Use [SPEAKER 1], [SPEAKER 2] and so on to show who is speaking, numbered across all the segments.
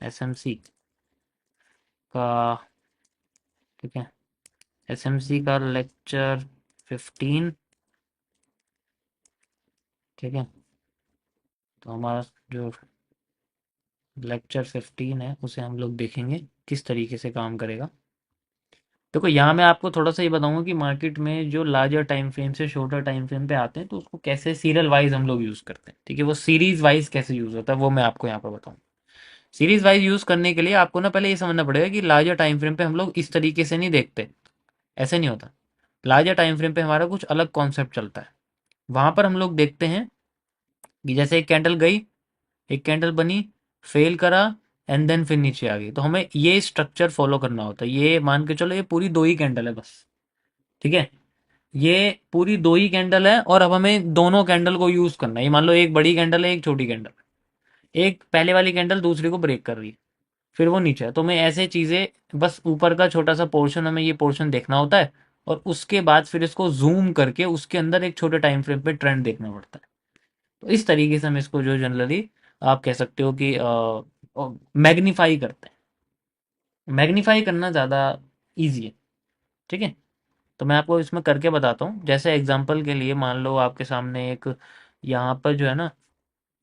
[SPEAKER 1] SMC का, ठीक है, एसएमसी का लेक्चर 15, ठीक है। तो हमारा जो लेक्चर 15 है उसे हम लोग देखेंगे किस तरीके से काम करेगा। देखो यहाँ मैं आपको थोड़ा सा ये बताऊंगा कि मार्केट में जो लार्जर टाइम फ्रेम से शॉर्टर टाइम फ्रेम पे आते हैं तो उसको कैसे सीरियल वाइज हम लोग यूज़ करते हैं, ठीक है। वो सीरीज वाइज कैसे यूज़ होता है वो मैं आपको यहाँ पर बताऊँ। सीरीज वाइज यूज़ करने के लिए आपको ना पहले ये समझना पड़ेगा कि लार्जर टाइम फ्रेम पे हम लोग इस तरीके से नहीं देखते, ऐसे नहीं होता। लार्जर टाइम फ्रेम पे हमारा कुछ अलग कॉन्सेप्ट चलता है। वहां पर हम लोग देखते हैं कि जैसे एक कैंडल गई, एक कैंडल बनी, फेल करा, एंड देन फिर नीचे आ गई, तो हमें ये स्ट्रक्चर फॉलो करना होता है। ये मान के चलो ये पूरी दो ही कैंडल है बस, ठीक है। ये पूरी दो ही कैंडल है और अब हमें दोनों कैंडल को यूज करना है। ये मान लो एक बड़ी कैंडल है, एक छोटी कैंडल। एक पहले वाली कैंडल दूसरी को ब्रेक कर रही है, फिर वो नीचे है, तो हमें ऐसे चीजें, बस ऊपर का छोटा सा पोर्शन हमें ये पोर्शन देखना होता है और उसके बाद फिर इसको जूम करके उसके अंदर एक छोटे टाइम फ्रेम पे ट्रेंड देखना पड़ता है। तो इस तरीके से हम इसको जो जनरली आप कह सकते हो कि मैग्नीफाई करते हैं। मैग्नीफाई करना ज़्यादा ईजी है, ठीक है। तो मैं आपको इसमें करके बताता हूँ। जैसे एग्जांपल के लिए मान लो आपके सामने एक यहाँ पर जो है ना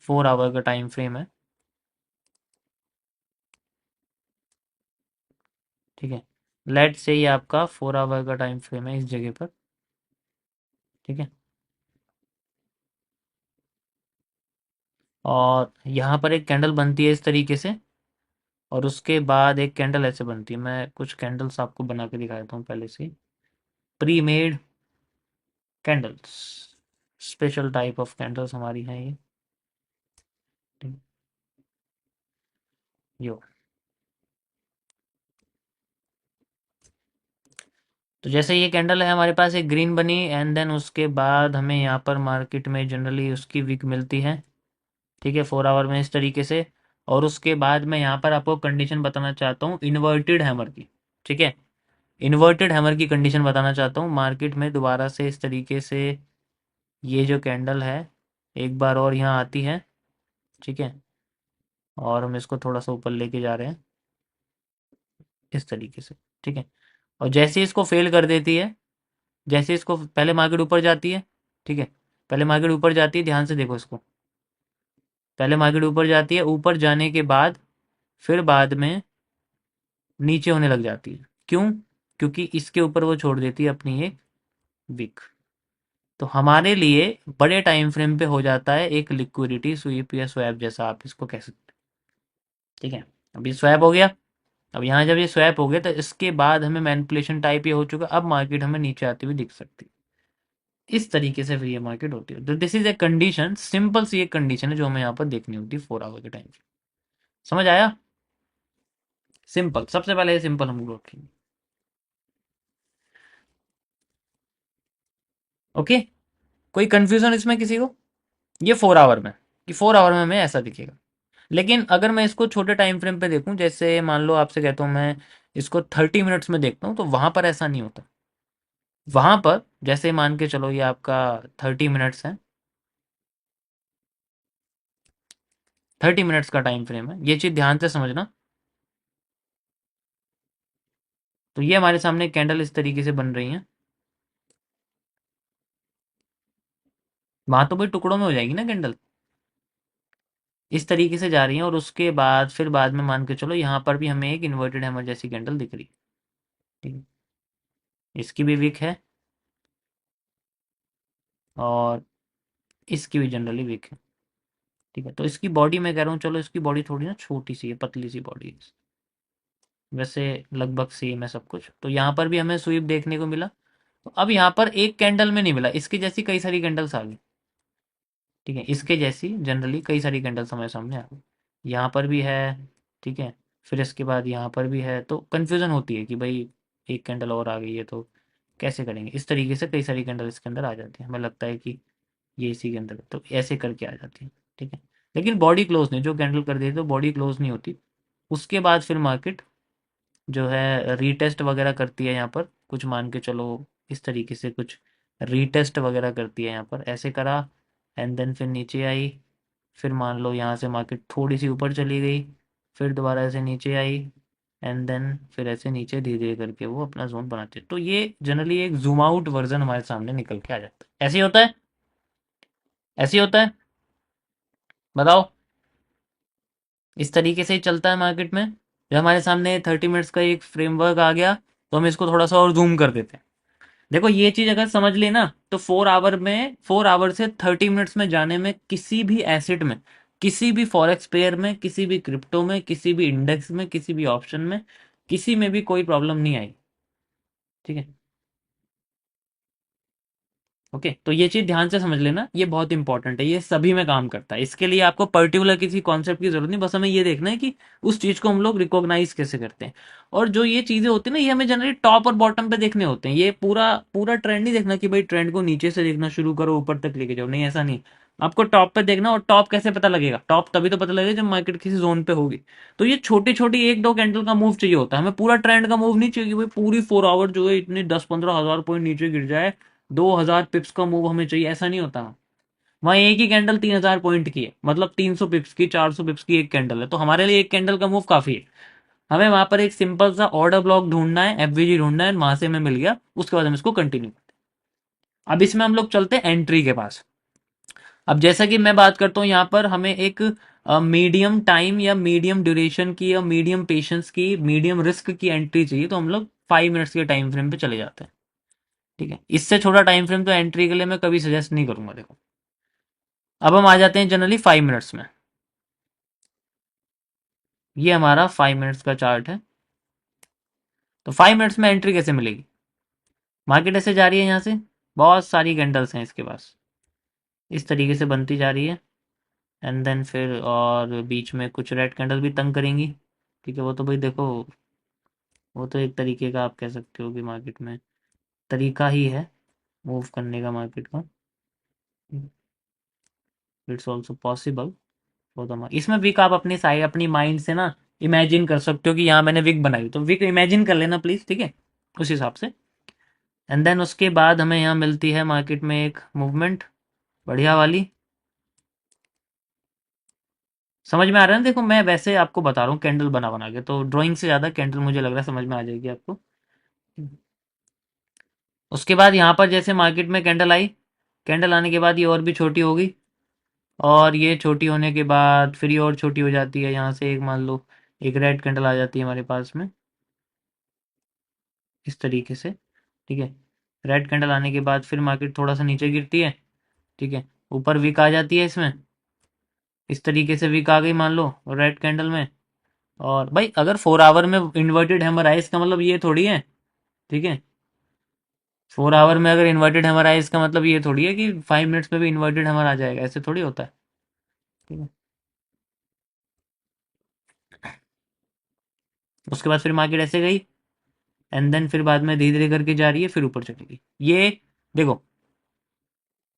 [SPEAKER 1] 4 आवर का टाइम फ्रेम है, ठीक है। लेट से ये आपका 4 आवर का टाइम फ्रेम है इस जगह पर, ठीक है। और यहाँ पर एक कैंडल बनती है इस तरीके से और उसके बाद एक कैंडल ऐसे बनती है। मैं कुछ कैंडल्स आपको बना के दिखा देता हूँ पहले से। Pre made candles, special type of candles हमारी हैं ये, ठीक, यो। तो जैसे ये कैंडल है हमारे पास एक ग्रीन बनी एंड देन उसके बाद हमें यहाँ पर मार्केट में जनरली उसकी विक मिलती है, ठीक है, 4 आवर में इस तरीके से। और उसके बाद मैं यहाँ पर आपको कंडीशन बताना चाहता हूँ इन्वर्टेड हैमर की, ठीक है। इन्वर्टेड हैमर की कंडीशन बताना चाहता हूँ मार्केट में दोबारा से इस तरीके से। ये जो कैंडल है एक बार और यहाँ आती है, ठीक है। और हम इसको थोड़ा सा ऊपर लेके जा रहे हैं इस तरीके से, ठीक है। और जैसे इसको फेल कर देती है, जैसे इसको पहले मार्केट ऊपर जाती है, ठीक है। पहले मार्केट ऊपर जाती है, ध्यान से देखो इसको। पहले मार्केट ऊपर जाती है, ऊपर जाने के बाद फिर बाद में नीचे होने लग जाती है। क्यों? क्योंकि इसके ऊपर वो छोड़ देती है अपनी एक विक। तो हमारे लिए बड़े टाइम फ्रेम पे हो जाता है एक लिक्विडिटी स्वीप या स्वैप जैसा आप इसको कह सकते हैं, ठीक है। अभी स्वैप हो गया। अब यहाँ जब ये स्वैप हो गया तो इसके बाद हमें मैनिपुलेशन टाइप ये हो चुका, अब मार्केट हमें नीचे आती हुई दिख सकती है। इस तरीके से फिर ये मार्केट होती है। तो this is a condition, simple सी एक कंडीशन है जो हमें यहाँ पर देखनी होती है 4 आवर के टाइम फ्रेम। समझ आया? सिंपल, सबसे पहले ये सिंपल हम लोग रखेंगे। ओके, कोई कंफ्यूजन इसमें किसी को? ये 4 आवर में, कि 4 आवर में हमें ऐसा दिखेगा। लेकिन अगर मैं इसको छोटे टाइम फ्रेम पे देखूं, जैसे मान लो आपसे कहता हूँ मैं इसको 30 मिनट्स में देखता हूँ, तो वहां पर ऐसा नहीं होता। वहां पर जैसे मान के चलो ये आपका 30 मिनट्स है, 30 मिनट्स का टाइम फ्रेम है, ये चीज ध्यान से समझना। तो ये हमारे सामने कैंडल इस तरीके से बन रही है, वहां तो भाई टुकड़ों में हो जाएगी ना कैंडल। इस तरीके से जा रही है और उसके बाद फिर बाद में मान के चलो यहाँ पर भी हमें एक इन्वर्टेड हैमर जैसी कैंडल दिख रही है, ठीक है। इसकी भी वीक है और इसकी भी जनरली वीक है, ठीक है। तो इसकी बॉडी मैं कह रहा हूँ, चलो इसकी बॉडी थोड़ी ना छोटी सी है, पतली सी बॉडी है, वैसे लगभग सेम है सब कुछ। तो यहाँ पर भी हमें स्वीप देखने को मिला। तो अब यहाँ पर एक कैंडल में नहीं मिला, इसकी जैसी कई सारी कैंडल्स आ गई, ठीक है। इसके जैसी जनरली कई सारी कैंडल्स हमारे सामने आ गई। यहाँ पर भी है, ठीक है। फिर इसके बाद यहाँ पर भी है, तो कन्फ्यूज़न होती है कि भाई एक कैंडल और आ गई है तो कैसे करेंगे। इस तरीके से कई सारी कैंडल इसके अंदर आ जाती है, हमें लगता है कि ये इसी के अंदर है, तो ऐसे करके आ जाती है, ठीक है। लेकिन बॉडी क्लोज नहीं, जो कैंडल कर देती है तो बॉडी क्लोज नहीं होती। उसके बाद फिर मार्केट जो है रीटेस्ट वगैरह करती है यहाँ पर, कुछ मान के चलो इस तरीके से कुछ रीटेस्ट वगैरह करती है यहाँ पर, ऐसे करा एंड देन फिर नीचे आई। फिर मान लो यहाँ से मार्केट थोड़ी सी ऊपर चली गई, फिर दोबारा ऐसे नीचे आई, एंड देन फिर ऐसे नीचे धीरे धीरे करके वो अपना जोन बनाते हैं। तो ये जनरली एक जूम आउट वर्जन हमारे सामने निकल के आ जाता है। ऐसे ही होता है, ऐसे ही होता है, बताओ। इस तरीके से ही चलता है मार्केट में। जब हमारे सामने 30 मिनट्स का एक फ्रेमवर्क आ गया तो हम इसको थोड़ा सा और जूम कर देते हैं। देखो ये चीज अगर समझ लेना तो 4 आवर से 30 मिनट्स में जाने में किसी भी एसेट में, किसी भी फॉरेक्स पेयर में, किसी भी क्रिप्टो में, किसी भी इंडेक्स में, किसी भी ऑप्शन में, किसी में भी कोई प्रॉब्लम नहीं आई। ठीक है। ओके, तो ये चीज ध्यान से समझ लेना, ये बहुत इंपॉर्टेंट है, ये सभी में काम करता है। इसके लिए आपको पर्टिकुलर किसी कॉन्सेप्ट की जरूरत नहीं, बस हमें ये देखना है कि उस चीज को हम लोग रिकॉग्नाइज कैसे करते हैं। और जो ये चीजें होती है ना, ये हमें जनरली टॉप और बॉटम पे देखने होते हैं। ये पूरा पूरा ट्रेंड नहीं देखना कि भाई ट्रेंड को नीचे से देखना शुरू करो ऊपर तक लेके जाओ, नहीं ऐसा नहीं। आपको टॉप पे देखना। और टॉप कैसे पता लगेगा? टॉप तभी तो पता लगेगा जब मार्केट किसी जोन पे होगी। तो ये छोटी छोटी एक दो कैंडल का मूव चाहिए होता है हमें, पूरा ट्रेंड का मूव नहीं चाहिए कि भाई पूरी 4 आवर जो है इतनी 10-15 हज़ार पॉइंट नीचे गिर जाए, 2,000 पिप्स का मूव हमें चाहिए, ऐसा नहीं होता। वहां एक ही कैंडल 3,000 पॉइंट की है, मतलब 300 पिप्स की, 400 पिप्स की एक कैंडल है, तो हमारे लिए एक कैंडल का मूव काफी है। हमें वहां पर एक सिंपल सा ऑर्डर ब्लॉक ढूंढना है, एफवीजी ढूंढना है, वहां से हमें मिल गया, उसके बाद हम इसको कंटिन्यू करते हैं। अब इसमें हम लोग चलते हैं एंट्री के पास। अब जैसा कि मैं बात करता हूँ यहाँ पर हमें एक मीडियम टाइम या मीडियम ड्यूरेशन की या मीडियम पेशेंस की, मीडियम रिस्क की एंट्री चाहिए, तो हम लोग 5 मिनट्स के टाइम फ्रेम पे चले जाते हैं। ठीक है, इससे छोटा टाइम फ्रेम तो एंट्री के लिए मैं कभी सजेस्ट नहीं करूंगा। देखो, अब हम आ जाते हैं जनरली 5 मिनट्स में। ये हमारा 5 मिनट्स का चार्ट है। तो 5 मिनट्स में एंट्री कैसे मिलेगी? मार्केट ऐसे जा रही है, यहाँ से बहुत सारी कैंडल्स हैं इसके पास, इस तरीके से बनती जा रही है, एंड देन फिर और बीच में कुछ रेड कैंडल भी तंग करेंगी। ठीक है, वो तो भाई देखो, वो तो एक तरीके का आप कह सकते हो कि मार्केट में तरीका ही है मूव करने का मार्केट का। It's also possible. इसमें विक आप अपनी साइड अपनी माइंड से ना इमेजिन कर सकते हो कि यहाँ मैंने विक बनाई, तो विक इमेजिन कर लेना प्लीज, ठीक है, उस हिसाब से। एंड देन उसके बाद हमें यहाँ मिलती है मार्केट में एक मूवमेंट बढ़िया वाली। समझ में आ रहा है ना? देखो मैं वैसे आपको बता रहा हूँ कैंडल बना बना के, तो ड्राइंग से ज़्यादा कैंडल मुझे लग रहा है समझ में आ जाएगी आपको। उसके बाद यहाँ पर जैसे मार्केट में कैंडल आई, कैंडल आने के बाद ये और भी छोटी हो गई, और ये छोटी होने के बाद फिर ये और छोटी हो जाती है। यहाँ से एक मान लो एक रेड कैंडल आ जाती है हमारे पास में, इस तरीके से। ठीक है, रेड कैंडल आने के बाद फिर मार्केट थोड़ा सा नीचे गिरती है। ठीक है, ऊपर वीक आ जाती है इसमें, इस तरीके से वीक आ गई मान लो रेड कैंडल में। और भाई अगर 4 आवर में इन्वर्टेड हैमर आए इसका मतलब ये थोड़ी है, ठीक है, 4 आवर में अगर इन्वर्टेड हैमर आए इसका मतलब ये थोड़ी है कि 5 मिनट्स में भी इन्वर्टेड हैमर आ जाएगा, ऐसे थोड़ी होता है। ठीक है, उसके बाद फिर मार्केट ऐसे गई, एंड देन फिर बाद में धीरे धीरे करके जा रही है, फिर ऊपर चली गई। ये देखो,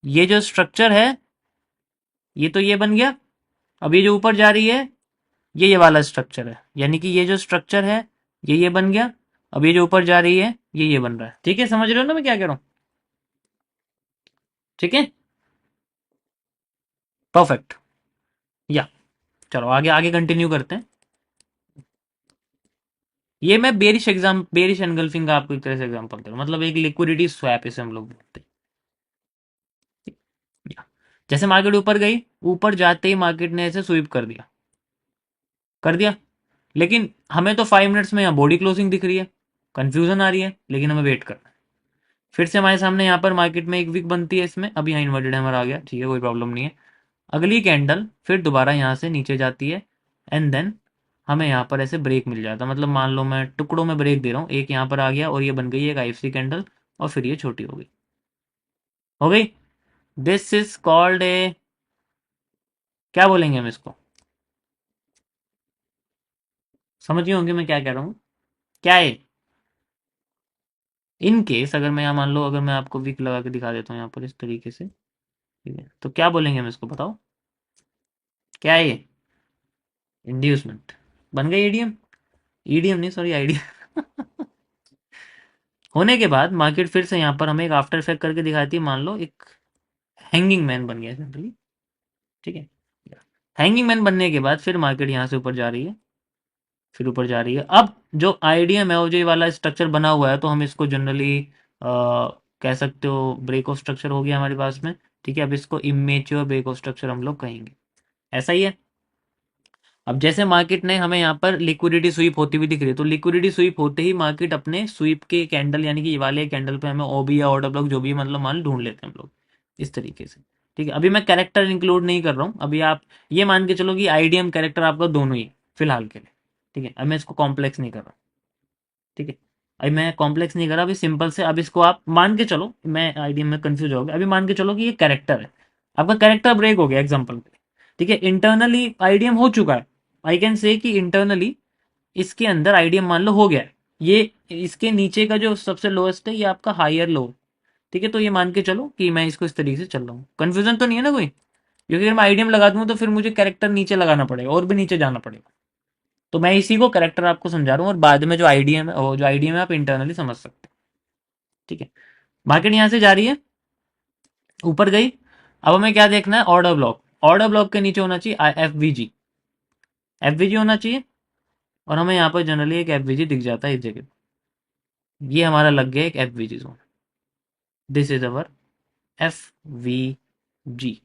[SPEAKER 1] ये जो स्ट्रक्चर है ये तो ये बन गया। अब ये जो ऊपर जा रही है ये वाला स्ट्रक्चर है, यानी कि ये जो स्ट्रक्चर है ये बन गया। अब ये जो ऊपर जा रही है ये बन रहा है। ठीक है, समझ रहे हो ना मैं क्या कह रहा हूँ? ठीक है, परफेक्ट। या चलो आगे आगे कंटिन्यू करते हैं। ये मैं बेरिश एनगल्फिंग का आपको एक तरह से एग्जांपल दे रहा हूँ, मतलब एक लिक्विडिटी स्वैप इसे हम लोग बोलते हैं। या, जैसे मार्केट ऊपर गई, ऊपर जाते ही मार्केट ने ऐसे स्वीप कर दिया, कर दिया, लेकिन हमें तो 5 मिनट्स में यहाँ बॉडी क्लोजिंग दिख रही है, कंफ्यूजन आ रही है, लेकिन हमें वेट करना है। फिर से हमारे सामने यहाँ पर मार्केट में एक वीक बनती है इसमें, अब यहाँ इन्वर्टेड हैमर आ गया, ठीक है, कोई प्रॉब्लम नहीं है। अगली कैंडल फिर दोबारा यहाँ से नीचे जाती है, एंड देन हमें यहाँ पर ऐसे ब्रेक मिल जाता है, मतलब मान लो मैं टुकड़ों में ब्रेक दे रहा हूँ, एक यहाँ पर आ गया और ये बन गई एक आईएफसी कैंडल, और फिर ये छोटी हो गई, हो गई। दिस इज कॉल्ड ए, क्या बोलेंगे हम इसको? समझ गए होंगे मैं क्या कह रहा हूँ? क्या है? इन केस अगर मैं यहाँ मान लो, अगर मैं आपको विक लगा के दिखा देता हूँ यहाँ पर इस तरीके से, ठीक है, तो क्या बोलेंगे हम इसको, बताओ क्या है ये? इंड्यूसमेंट। बन गई ईडीएम, ईडीएम नहीं सॉरी आईडीएम। होने के बाद मार्केट फिर से यहाँ पर हमें एक आफ्टर इफेक्ट करके दिखाती है, मान लो एक हैंगिंग मैन बन गया सिंपली। ठीक है, हैंगिंग मैन बनने के बाद फिर मार्केट यहाँ से ऊपर जा रही है, फिर ऊपर जा रही है। अब जो आईडीएम है जो ये वाला स्ट्रक्चर बना हुआ है, तो हम इसको जनरली कह सकते हो ब्रेक ऑफ स्ट्रक्चर हो गया हमारे पास में। ठीक है, अब इसको इमेच्योर ब्रेक ऑफ स्ट्रक्चर हम लोग कहेंगे। ऐसा ही है। अब जैसे मार्केट ने हमें यहाँ पर लिक्विडिटी स्वीप होती हुई दिख रही है, तो लिक्विडिटी स्वीप होते ही मार्केट अपने स्वीप के कैंडल यानी कि ये वाले कैंडल पे हमें ओबी या ऑर्डर ब्लॉक जो भी मतलब मान ढूंढ लेते हैं हम लोग इस तरीके से। ठीक है, अभी मैं कैरेक्टर इंक्लूड नहीं कर रहा हूँ। अभी आप ये मान के चलो कि आईडीएम कैरेक्टर आपका दोनों ही फिलहाल के लिए। ठीक है, अब मैं इसको कॉम्प्लेक्स नहीं कर रहा। ठीक है, अभी मैं कॉम्प्लेक्स नहीं कर रहा, अभी सिंपल से अब इसको आप मान के चलो, मैं आईडीएम में कंफ्यूज हो गया। अभी मान के चलो कि ये कैरेक्टर है, आपका कैरेक्टर ब्रेक हो गया एग्जाम्पल पे। ठीक है, इंटरनली आईडीएम हो चुका है। आई कैन से कि इंटरनली इसके अंदर आईडीएम मान लो हो गया है। ये इसके नीचे का जो सबसे लोएस्ट है ये आपका हायर लो। ठीक है, तो ये मान के चलो कि मैं इसको इस तरीके से चल रहा हूँ। कंफ्यूजन तो नहीं है ना कोई? क्योंकि अगर मैं आईडीएम लगा दूँ तो फिर मुझे कैरेक्टर नीचे लगाना पड़ेगा और भी नीचे जाना पड़ेगा। तो मैं इसी को कैरेक्टर आपको समझा रहा हूँ, और बाद में जो आईडीएम है वो जो आईडीएम है आप इंटरनली समझ सकते हैं। ठीक है, मार्केट यहाँ से जा रही है, ऊपर गई। अब हमें क्या देखना है? Order block. ऑर्डर ब्लॉक के नीचे होना चाहिए एफवीजी। एफवीजी होना चाहिए, और हमें यहाँ पर जनरली एक एफवीजी दिख जाता है इस जगह। ये हमारा लग गया एक FVG zone. This is our F we जी।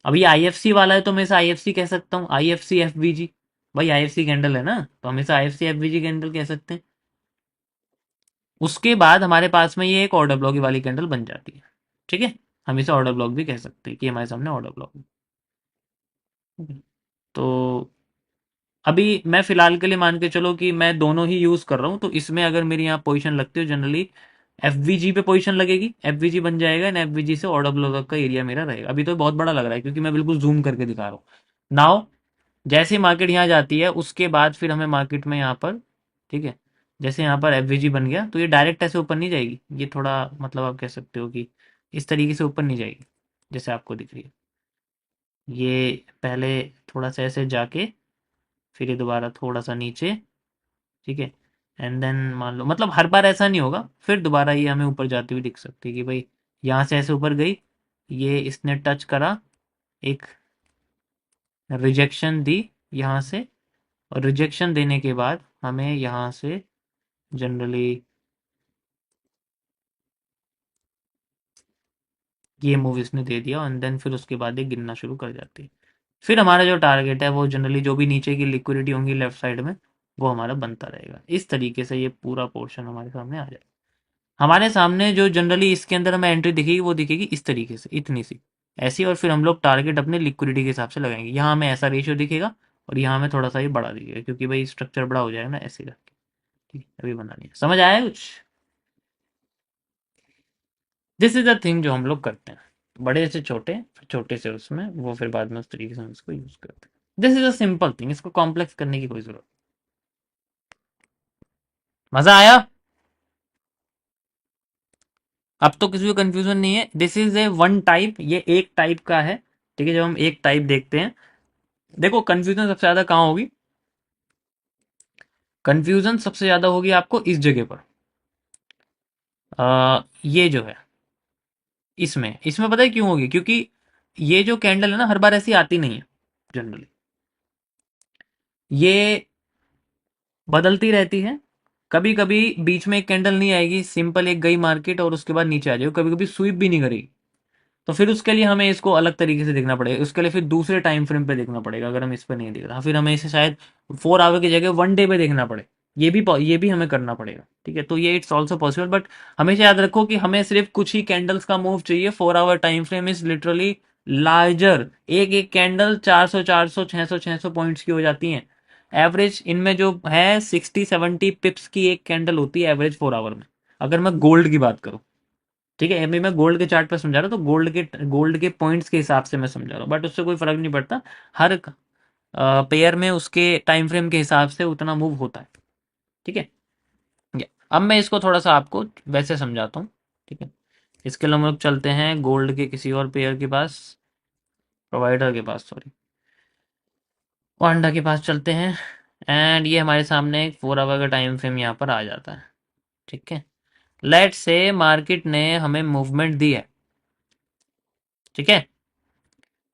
[SPEAKER 1] अब ये आईएफसी वाला है तो मैं इसे आईएफसी कह सकता हूँ, आईएफसी एफवीजी। भाई आईएफसी कैंडल है ना, तो हम इसे आईएफसी एफवीजी कैंडल कह सकते हैं। उसके बाद हमारे पास में ये एक ऑर्डर ब्लॉक वाली कैंडल बन जाती है। ठीक है, हम इसे ऑर्डर ब्लॉक भी कह सकते हैं कि हमारे सामने ऑर्डर ब्लॉक है। तो अभी मैं फिलहाल के लिए मान के चलो कि मैं दोनों ही यूज कर रहा हूँ, तो इसमें अगर मेरी यहाँ पोजीशन लगती है जनरली एफवीजी पे पोजीशन लगेगी, एफवीजी बन जाएगा एंड एफवीजी से ऑर्डर ब्लॉक का एरिया मेरा रहेगा। अभी तो बहुत बड़ा लग रहा है क्योंकि मैं बिल्कुल जूम करके दिखा रहा हूँ। नाउ जैसे मार्केट यहाँ जाती है उसके बाद फिर हमें मार्केट में यहाँ पर, ठीक है, जैसे यहाँ पर एफवीजी बन गया तो ये डायरेक्ट ऐसे ऊपर नहीं जाएगी, ये थोड़ा मतलब आप कह सकते हो कि इस तरीके से ऊपर नहीं जाएगी जैसे आपको दिख रही है। ये पहले थोड़ा सा ऐसे जाके फिर ये दोबारा थोड़ा सा नीचे। ठीक है, एंड देन मान लो मतलब हर बार ऐसा नहीं होगा, फिर दोबारा ये हमें ऊपर जाती हुई दिख सकती है कि भाई यहाँ से ऐसे ऊपर गई, ये इसने टच करा, एक रिजेक्शन दी यहाँ से, और रिजेक्शन देने के बाद हमें यहाँ से जनरली ये मूव इसने दे दिया, एंड देन फिर उसके बाद ये गिनना शुरू कर जाती है। फिर हमारा जो टारगेट है वो जनरली जो भी नीचे की लिक्विडिटी होंगी लेफ्ट साइड में वो हमारा बनता रहेगा। इस तरीके से ये पूरा पोर्शन हमारे सामने आ जाएगा। हमारे सामने जो जनरली इसके अंदर हमें एंट्री दिखेगी वो दिखेगी इस तरीके से, इतनी सी ऐसी, और फिर हम लोग टारगेट अपने लिक्विडिटी के हिसाब से लगाएंगे। यहाँ हमें ऐसा रेशियो दिखेगा और यहाँ हमें थोड़ा सा ये बड़ा दिखेगा क्योंकि भाई स्ट्रक्चर बड़ा हो जाएगा ना ऐसे करके। ठीक है, अभी बना लिया, समझ आया कुछ? दिस इज द थिंग जो हम लोग करते हैं, बड़े से छोटे, फिर छोटे से उसमें, वो फिर बाद में उस तरीके से हम इसको यूज करते हैं। This is a simple thing, इसको कॉम्प्लेक्स करने की कोई जरूरत। मजा आया? अब तो किसी को कंफ्यूजन नहीं है। This is A one type, ये एक टाइप का है। ठीक है, जब हम एक टाइप देखते हैं, देखो कंफ्यूजन सबसे ज्यादा कहाँ होगी? कंफ्यूजन सबसे ज्यादा होगी आपको इस जगह पर। ये जो है इसमें इसमें पता है क्यों होगी? क्योंकि ये जो कैंडल है ना हर बार ऐसी आती नहीं है जनरली, ये बदलती रहती है। कभी कभी बीच में एक कैंडल नहीं आएगी, सिंपल एक गई मार्केट और उसके बाद नीचे आ जाएगी, कभी कभी स्वीप भी नहीं करेगी। तो फिर उसके लिए हमें इसको अलग तरीके से देखना पड़ेगा, उसके लिए फिर दूसरे टाइम फ्रेम पे देखना पड़ेगा। अगर हम इस पर नहीं देख रहा फिर हमें इसे शायद 4 आवर की जगह 1 डे पे देखना पड़े। ये भी हमें करना पड़ेगा। ठीक है, तो ये इट्स ऑल्सो पॉसिबल, बट हमेशा याद रखो कि हमें सिर्फ कुछ ही कैंडल्स का मूव चाहिए। 4 hour time frame is literally larger. एक एक कैंडल 400 400 600 पॉइंट्स की हो जाती हैं एवरेज। इनमें जो है 60 70 पिप्स की एक कैंडल होती है एवरेज 4 आवर में, अगर मैं गोल्ड की बात करूं। ठीक है, अभी मैं गोल्ड के चार्ट पर समझा रहा हूँ, तो गोल्ड के पॉइंट्स के हिसाब से मैं समझा रहा हूँ, बट उससे कोई फर्क नहीं पड़ता। हर पेयर में उसके टाइम फ्रेम के हिसाब से उतना मूव होता है। ठीक है, अब मैं इसको थोड़ा सा आपको वैसे समझाता हूँ। ठीक है, इसके लिए हम लोग चलते हैं गोल्ड के किसी और पेयर के पास, प्रोवाइडर के पास, सॉरी, वांडा के पास चलते हैं। एंड ये हमारे सामने एक 4 आवर का टाइम फ्रेम यहाँ पर आ जाता है। ठीक है, लेट्स से मार्केट ने हमें मूवमेंट दी है। ठीक है,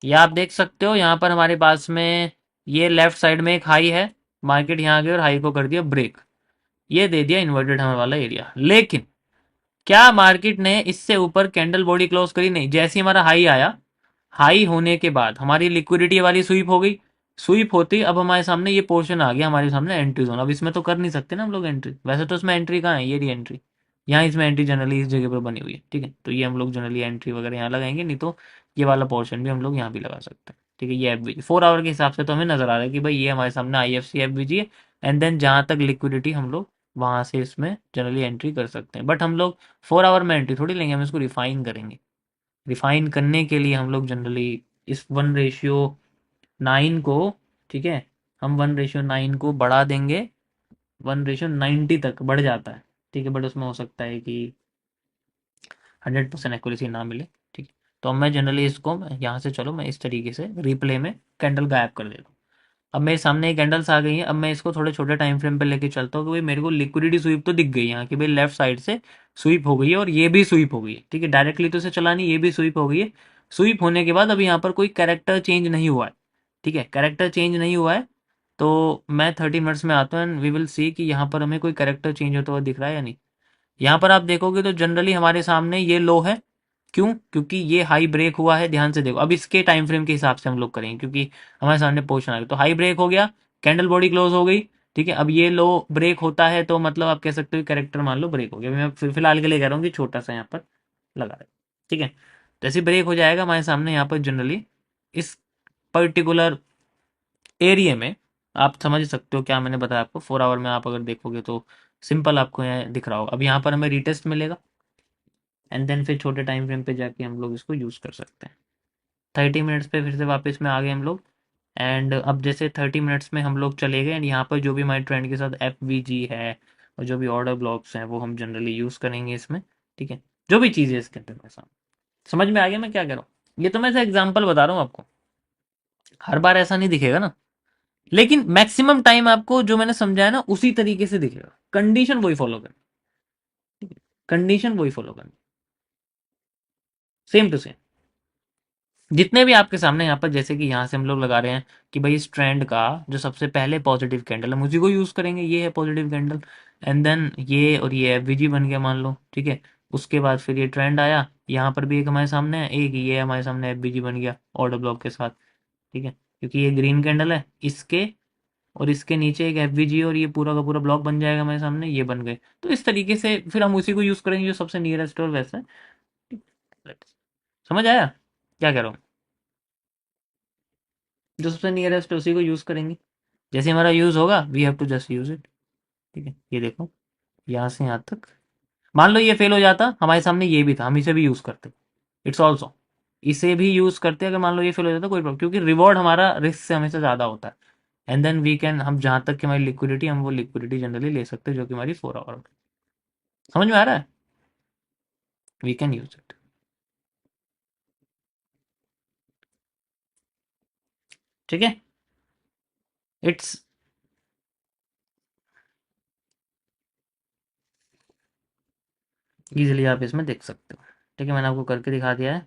[SPEAKER 1] ये आप देख सकते हो यहाँ पर हमारे पास में ये लेफ्ट साइड में एक हाई है, मार्केट यहाँ आ गई और हाई को कर दिया ब्रेक, ये दे दिया इन्वर्टेड हमें वाला एरिया। लेकिन क्या मार्केट ने इससे ऊपर कैंडल बॉडी क्लोज करी? नहीं। जैसे ही हमारा हाई आया, हाई होने के बाद हमारी लिक्विडिटी वाली स्वीप हो गई। स्वीप होती अब हमारे सामने ये पोर्शन आ गया, हमारे सामने एंट्री जोन। अब इसमें तो कर नहीं सकते ना हम लोग एंट्री, वैसे तो इसमें एंट्री कहाँ है, ये रही एंट्री। यहाँ इसमें एंट्री जनरली इस जगह पर बनी हुई है, ठीक है। तो ये हम लोग जनरली एंट्री वगैरह यहाँ लगाएंगे, नहीं तो ये वाला पोर्शन भी हम लोग यहाँ भी लगा सकते हैं, ठीक है। ये एफ 4 आवर के हिसाब से तो हमें नजर आ रहा है कि भाई ये हमारे सामने IFC FVG है। एंड देन जहाँ तक लिक्विडिटी हम लोग वहां से इसमें जनरली एंट्री कर सकते हैं। बट हम लोग 4 आवर में एंट्री थोड़ी लेंगे, हम इसको रिफाइन करेंगे। रिफाइन करने के लिए हम लोग जनरली इस 1:9 को, ठीक है, हम 1:9 को बढ़ा देंगे, 1:90 तक बढ़ जाता है, ठीक है। बट उसमें हो सकता है कि 100% एक्यूरेसी ना मिले, ठीक है। तो मैं जनरली इसको यहाँ से, चलो मैं इस तरीके से रिप्ले में कैंडल गायब कर देता हूँ। अब मेरे सामने ये कैंडल्स आ गई हैं। अब मैं इसको थोड़े छोटे टाइम फ्रेम पे लेके चलता हूँ कि भाई मेरे को लिक्विडिटी स्वीप तो दिख गई यहाँ कि भाई लेफ्ट साइड से स्वीप हो गई है और ये भी स्वीप हो गई है, ठीक है। डायरेक्टली तो इसे चला नहीं, ये भी स्वीप हो गई है। स्वीप होने के बाद अब यहाँ पर कोई कैरेक्टर चेंज नहीं हुआ है, ठीक है। कैरेक्टर चेंज नहीं हुआ है, तो मैं 30 मिनट्स में आता हूँ एंड वी विल सी कि यहाँ पर हमें कोई कैरेक्टर चेंज होता हुआ दिख रहा है या नहीं। यहाँ पर आप देखोगे तो जनरली हमारे सामने ये लो है। क्यों? क्योंकि ये हाई ब्रेक हुआ है, ध्यान से देखो। अब इसके टाइम फ्रेम के हिसाब से हम लोग करेंगे क्योंकि हमारे सामने पोर्शन आ गया। तो हाई ब्रेक हो गया, कैंडल बॉडी क्लोज हो गई, ठीक है। अब ये लो ब्रेक होता है तो मतलब आप कह सकते हो कैरेक्टर मान लो ब्रेक हो गया। अभी मैं फिलहाल के लिए कह रहा हूँ कि छोटा सा यहाँ पर लगा रहे, ठीक है। जैसे ब्रेक हो जाएगा हमारे सामने यहाँ पर जनरली इस पर्टिकुलर एरिया में, आप समझ सकते हो क्या मैंने बताया आपको। 4 आवर में आप अगर देखोगे तो सिंपल आपको यहाँ दिख रहा होगा। अब यहाँ पर हमें रिटेस्ट मिलेगा एंड देन फिर छोटे टाइम फ्रेम पे जाके हम लोग इसको यूज़ कर सकते हैं। 30 मिनट्स पे फिर से वापस में आ गए हम लोग। एंड अब जैसे 30 मिनट्स में हम लोग चले गए एंड यहाँ पर जो भी हमारे ट्रेंड के साथ FVG है और जो भी ऑर्डर ब्लॉक्स हैं वो हम जनरली यूज़ करेंगे इसमें, ठीक है। जो भी चीज़ है इसके अंदर में समझ में आ गया मैं क्या कह रहा हूँ? ये तो मैं ऐसा एग्जाम्पल बता रहा हूँ आपको, हर बार ऐसा नहीं दिखेगा ना। लेकिन मैक्सिमम टाइम आपको जो मैंने समझाया ना उसी तरीके से दिखेगा। कंडीशन वही फॉलो करनी, ठीक है। कंडीशन वही फॉलो करनी, सेम टू सेम। जितने भी आपके सामने यहाँ पर, जैसे कि यहाँ से हम लोग लगा रहे हैं कि भाई इस ट्रेंड का जो सबसे पहले पॉजिटिव कैंडल है उसी को यूज करेंगे, ये है पॉजिटिव कैंडल। एंड देन ये और ये एफवीजी बन गया मान लो, ठीक है। उसके बाद फिर ये ट्रेंड आया, यहाँ पर भी एक हमारे सामने है, एक ये हमारे सामने एफवीजी बन गया ऑर्डर ब्लॉक के साथ, ठीक है। क्योंकि ये ग्रीन कैंडल है, इसके और इसके नीचे एक एफवीजी और ये पूरा का पूरा ब्लॉक बन जाएगा हमारे सामने, ये बन गए। तो इस तरीके से फिर हम उसी को यूज करेंगे जो सबसे नियरेस्ट और वैसा है। समझ आया क्या कह रहा हूँ? जो सबसे नियरेस्ट है उसी को यूज करेंगे। जैसे हमारा यूज होगा we have to just use it, ठीक है। ये देखो यहाँ से यहाँ तक, मान लो ये फेल हो जाता, हमारे सामने ये भी था, हम इसे भी यूज करते। इट्स ऑल्सो, इसे भी यूज करते अगर मान लो ये फेल हो जाता कोई प्रॉब्लम, क्योंकि रिवॉर्ड हमारा रिस्क से हमेशा ज्यादा होता है। एंड देन वी कैन, हम जहां तक की हमारी लिक्विडिटी, हम वो लिक्विडिटी जनरली ले सकते हैं जो कि हमारी 4 आवर। समझ में आ रहा है? वी कैन यूज इट, ठीक है। इट्स इजीली आप इसमें देख सकते हो, ठीक है। मैंने आपको करके दिखा दिया है।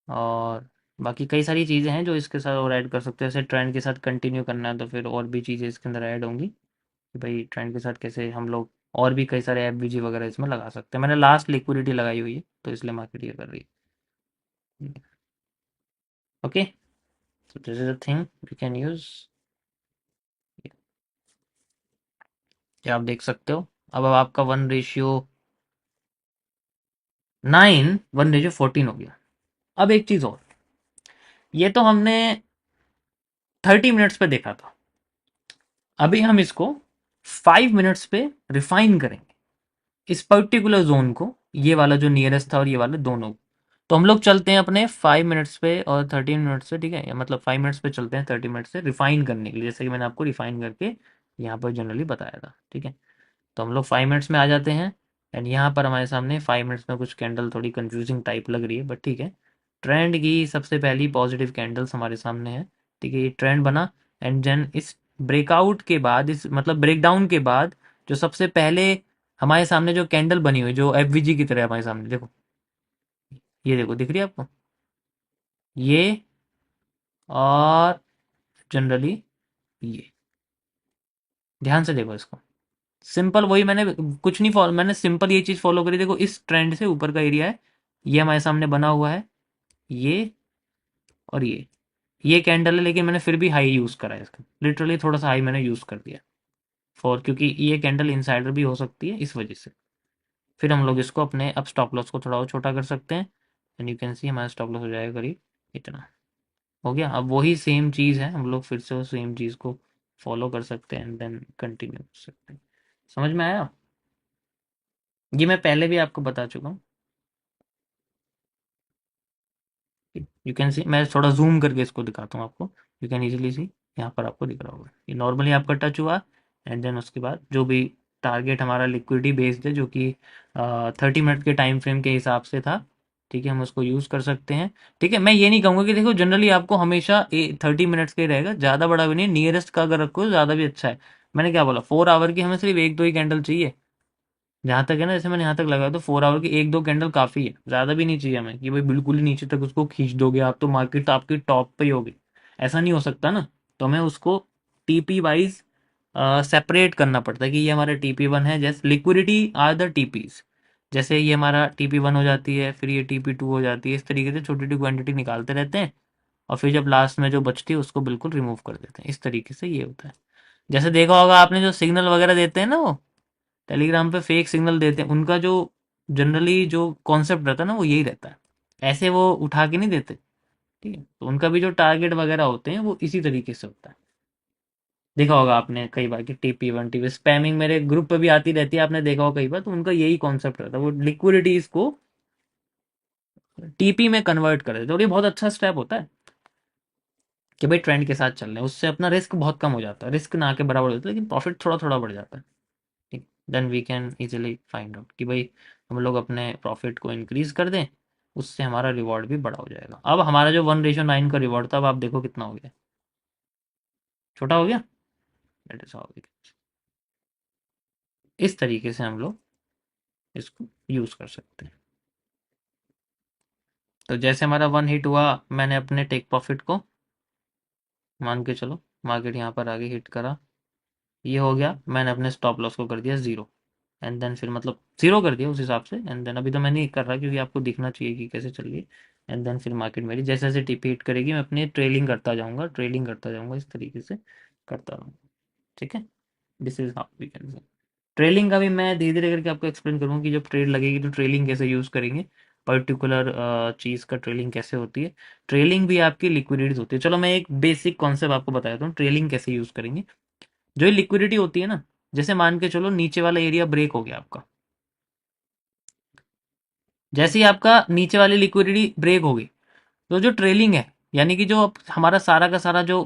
[SPEAKER 1] और बाकी कई सारी चीज़ें हैं जो इसके साथ और ऐड कर सकते हो। जैसे ट्रेंड के साथ कंटिन्यू करना है तो फिर और भी चीज़ें इसके अंदर ऐड होंगी कि भाई ट्रेंड के साथ कैसे हम लोग और भी कई सारे FVG वगैरह इसमें लगा सकते हैं। मैंने लास्ट लिक्विडिटी लगाई हुई है तो इसलिए मार्केट ये कर रही है। Okay, so this is a thing we can use। ये आप देख सकते हो। अब आपका 1:9 1:14 हो गया। अब एक चीज़ और, ये तो हमने 30 मिनट्स पे देखा था। अभी हम इसको 5 मिनट्स पे रिफाइन करेंगे, इस पर्टिकुलर जोन को, ये वाला जो नियरेस्ट था और ये वाले दोनों को। तो हम लोग चलते हैं अपने 5 मिनट्स पे और 13 मिनट्स पे, ठीक है। या मतलब 5 मिनट्स पे चलते हैं 30 मिनट से रिफाइन करने के लिए, जैसे कि मैंने आपको रिफाइन करके यहाँ पर जनरली बताया था, ठीक है। तो हम लोग 5 मिनट्स में आ जाते हैं एंड यहाँ पर हमारे सामने 5 मिनट्स में कुछ कैंडल थोड़ी कंफ्यूजिंग टाइप लग रही है बट ठीक है। ट्रेंड की सबसे पहली पॉजिटिव कैंडल्स हमारे सामने है, ठीक है। ये ट्रेंड बना एंड देन इस ब्रेकआउट के बाद, इस मतलब ब्रेकडाउन के बाद जो सबसे पहले हमारे सामने जो कैंडल बनी हुई जो FVG की तरह हमारे सामने देखो, ये देखो दिख रही है आपको ये, और जनरली ये, ध्यान से देखो इसको। सिंपल वही मैंने कुछ नहीं फॉलो, मैंने सिंपल ये चीज़ फॉलो करी। देखो इस ट्रेंड से ऊपर का एरिया है, ये हमारे सामने बना हुआ है, ये और ये कैंडल है, लेकिन मैंने फिर भी हाई यूज़ करा है इसका, लिटरली थोड़ा सा हाई मैंने यूज़ कर दिया फॉर, क्योंकि ये कैंडल इनसाइडर भी हो सकती है इस वजह से। फिर हम लोग इसको अपने अब स्टॉप लॉस को थोड़ा और छोटा कर सकते हैं, एंड यू कैन सी हमारा स्टॉप लॉस हो जाएगा करीब इतना। हो गया। अब वही सेम चीज़ है, हम लोग फिर से वो सेम चीज़ को फॉलो कर सकते हैं एंड देन कंटिन्यू कर सकते हैं। समझ में आया? ये मैं पहले भी आपको बता चुका हूँ। यू कैन सी, मैं थोड़ा जूम करके इसको दिखाता हूँ आपको, यू कैन इजीली सी। यहाँ पर आपको दिख रहा होगा ये नॉर्मली आपका टच हुआ, एंड देन उसके बाद जो भी टारगेट हमारा लिक्विडिटी बेस्ड है, जो कि 30 मिनट के टाइम फ्रेम के हिसाब से था, ठीक है, हम उसको यूज़ कर सकते हैं। ठीक है, मैं ये नहीं कहूँगा कि देखो जनरली आपको हमेशा 30 मिनट्स का ही रहेगा, ज़्यादा बड़ा भी नहीं, नियरेस्ट का अगर रखो ज़्यादा भी अच्छा है। मैंने क्या बोला, 4 आवर की हमें सिर्फ एक दो ही कैंडल चाहिए, जहाँ तक है ना, जैसे मैंने यहाँ तक लगाया तो 4 आवर की एक दो कैंडल काफ़ी है, ज़्यादा भी नहीं चाहिए हमें कि भाई बिल्कुल ही नीचे तक उसको खींच दोगे आप तो मार्केट आपकी टॉप पे ही होगी। ऐसा नहीं हो सकता ना। तो हमें उसको टीपी वाइज सेपरेट करना पड़ता है कि ये हमारा टीपी 1 है, जैसे लिक्विडिटी आर द टीपीज। जैसे ये हमारा टीपी 1 हो जाती है, फिर ये टीपी 2 हो जाती है, इस तरीके से छोटी छोटी क्वांटिटी निकालते रहते हैं, और फिर जब लास्ट में जो बचती है उसको बिल्कुल रिमूव कर देते हैं। इस तरीके से ये होता है। जैसे देखा होगा आपने, जो सिग्नल वगैरह देते हैं ना, वो टेलीग्राम पे फेक सिग्नल देते हैं, उनका जो जनरली जो कॉन्सेप्ट रहता है ना, वो यही रहता है। ऐसे वो उठा के नहीं देते। ठीक है, तो उनका भी जो टारगेट वगैरह होते हैं वो इसी तरीके से होता है। देखा होगा आपने कई बार कि टीपी 1 टीपी स्पैमिंग मेरे ग्रुप पे भी आती रहती है, आपने देखा होगा कई बार, तो उनका यही कॉन्सेप्ट रहता है, वो लिक्विडिटीज को टीपी में कन्वर्ट कर देते हैं, और ये बहुत अच्छा स्टेप होता है कि भाई ट्रेंड के साथ चल रहे हैं, उससे अपना रिस्क बहुत कम हो जाता है, रिस्क ना के बराबर होता है, लेकिन प्रॉफिट थोड़ा थोड़ा बढ़ जाता है। ठीक, then we can easily find out कि भाई हम लोग अपने प्रॉफिट को इंक्रीज कर दें, उससे हमारा रिवॉर्ड भी बड़ा हो जाएगा। अब हमारा जो 1:9 का रिवॉर्ड था, अब आप देखो कितना हो गया, छोटा हो गया। दैट इज हाउ इस तरीके से हम लोग इसको यूज कर सकते हैं। तो जैसे हमारा 1 हिट हुआ, मैंने अपने टेक प्रॉफिट को मान के चलो, मार्केट यहाँ पर आगे हिट करा, ये हो गया, मैंने अपने स्टॉप लॉस को कर दिया 0, एंड देन फिर मतलब 0 कर दिया उस हिसाब से, एंड देन अभी तो मैं नहीं कर रहा क्योंकि आपको दिखना चाहिए कि कैसे चल रही है। एंड देन फिर मार्केट मेरी जैसे जैसे टिप हिट करेगी, मैं अपनी ट्रेलिंग करता जाऊंगा, ट्रेलिंग करता जाऊंगा, इस तरीके से करता रहूँगा। ठीक है, this is how we can. Trailing का भी मैं धीरे धीरे करके आपको एक्सप्लेन करूँगा कि जब ट्रेड लगेगी तो ट्रेलिंग कैसे यूज़ करेंगे, पर्टिकुलर चीज़ का ट्रेलिंग कैसे होती है। ट्रेलिंग भी आपकी लिक्विडिटीज होती है। चलो मैं एक बेसिक कॉन्सेप्ट आपको बता देता हूँ, ट्रेलिंग कैसे यूज़ करेंगे। जो ये लिक्विडिटी होती है ना, जैसे मान के चलो नीचे वाला एरिया ब्रेक हो गया आपका, जैसे ही आपका नीचे वाली लिक्विडिटी ब्रेक होगी, तो जो ट्रेलिंग है, यानी कि जो अब हमारा सारा का सारा जो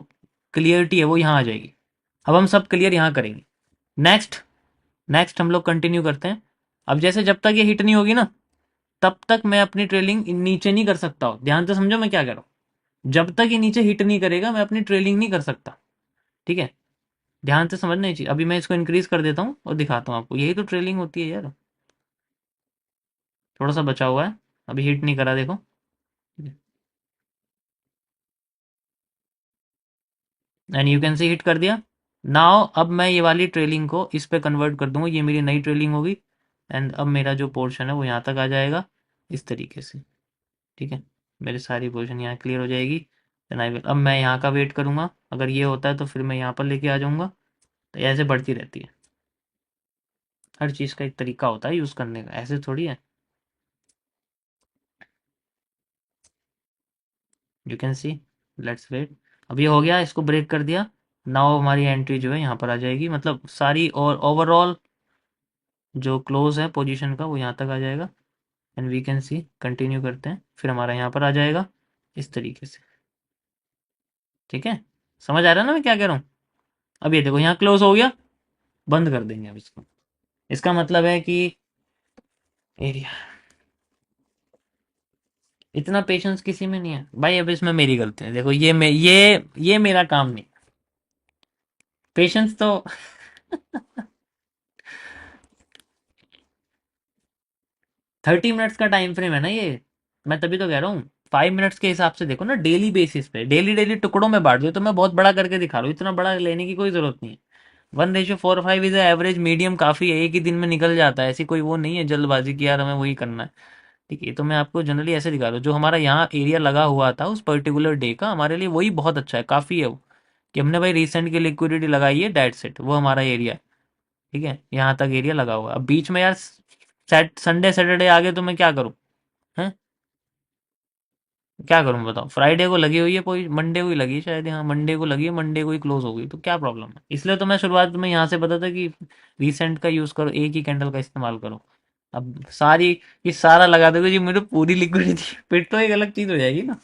[SPEAKER 1] क्लियरिटी है वो यहाँ आ जाएगी। अब हम सब क्लियर यहाँ करेंगे। नेक्स्ट, नेक्स्ट हम लोग कंटिन्यू करते हैं। अब जैसे जब तक ये हिट नहीं होगी ना, तब तक मैं अपनी ट्रेलिंग नीचे नहीं कर सकता हूँ। ध्यान से समझो मैं क्या कह रहा हूँ, जब तक ये नीचे हिट नहीं करेगा मैं अपनी ट्रेलिंग नहीं कर सकता। ठीक है, ध्यान से समझना चाहिए। अभी मैं इसको इंक्रीज कर देता हूँ और दिखाता हूँ आपको, यही तो ट्रेलिंग होती है यार। थोड़ा सा बचा हुआ है, अभी हिट नहीं करा, देखो। And you can C hit कर दिया। नाउ अब मैं ये वाली ट्रेलिंग को इस पे कन्वर्ट कर दूंगा, ये मेरी नई ट्रेलिंग होगी, एंड अब मेरा जो पोर्शन है वो यहाँ तक आ जाएगा, इस तरीके से। ठीक है, मेरी सारी पोजीशन यहाँ क्लियर हो जाएगी। देन आई विल, अब मैं यहाँ का वेट करूँगा, अगर ये होता है तो फिर मैं यहाँ पर लेके आ जाऊँगा। तो ऐसे बढ़ती रहती है, हर चीज़ का एक तरीका होता है यूज़ करने का, ऐसे थोड़ी है। You can see, let's wait. अब ये हो गया, इसको ब्रेक कर दिया। नाउ हमारी एंट्री जो है यहाँ पर आ जाएगी, मतलब सारी और ओवरऑल जो क्लोज है पोजीशन का वो यहाँ तक आ जाएगा। And we can see, continue करते हैं, फिर हमारा यहाँ पर आ जाएगा इस तरीके से। ठीक है, समझ आ रहा है ना मैं क्या कह रहा हूँ? अब ये देखो यहाँ क्लोज हो गया, बंद कर देंगे अब इसको। इसका मतलब है कि एरिया, इतना पेशेंस किसी में नहीं है भाई। अब इसमें मेरी गलती है, देखो ये मेरा काम नहीं, पेशेंस तो 30 मिनट्स का टाइम फ्रेम है ना ये, मैं तभी तो कह रहा हूँ। 5 मिनट्स के हिसाब से देखो ना, डेली बेसिस पे, डेली डेली टुकड़ों में बांट दो, तो मैं बहुत बड़ा करके दिखा रहा हूँ, इतना बड़ा लेने की कोई जरूरत नहीं है। 1:4 5 इज एवरेज, मीडियम काफ़ी है, एक ही दिन में निकल जाता है, ऐसी कोई वो नहीं है जल्दबाजी की यार हमें वही करना है। ठीक है, तो मैं आपको जनरली ऐसे दिखा रहा हूँ, जो हमारा यहाँ एरिया लगा हुआ था उस पर्टिकुलर डे का, हमारे लिए वही बहुत अच्छा है, काफ़ी है वो, कि हमने भाई रिसेंट की लिक्विडिटी लगाई है, डेट सेट वो हमारा एरिया है। ठीक है, यहाँ तक एरिया लगा हुआ है। अब बीच में यार संडे सैटरडे आ गए तो मैं क्या करूँ? हैं? क्या करूँ बताओ, फ्राइडे को लगी हुई है, कोई मंडे को ही लगी है शायद, हाँ मंडे को लगी है, मंडे को ही क्लोज हो गई, तो क्या प्रॉब्लम है? इसलिए तो मैं शुरुआत में यहाँ से बता था कि रिसेंट का यूज़ करो, एक ही कैंडल का इस्तेमाल करो। अब सारी, ये सारा लगा दोगे जी मेरे पूरी लिक्विडिटी फिर तो एक अलग चीज़ हो जाएगी ना।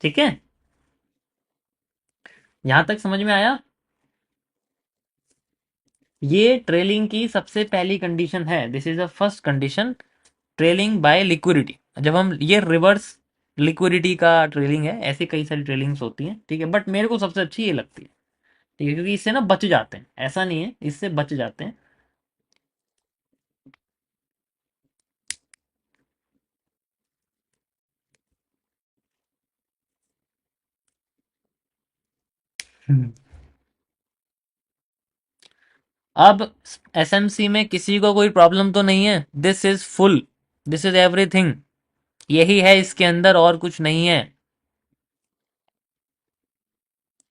[SPEAKER 1] ठीक है, यहाँ तक समझ में आया? ये ट्रेलिंग की सबसे पहली कंडीशन है, this is the first condition, trailing by liquidity. जब हम ये रिवर्स लिक्विडिटी का ट्रेलिंग है, ऐसे कई सारी ट्रेलिंग्स होती हैं, ठीक है, बट मेरे को सबसे अच्छी ये लगती है। ठीक है, क्योंकि इससे ना बच जाते हैं, ऐसा नहीं है, इससे बच जाते हैं। हम्म। अब एसएमसी में किसी को कोई प्रॉब्लम तो नहीं है? This is full, this is everything, यही है इसके अंदर, और कुछ नहीं है।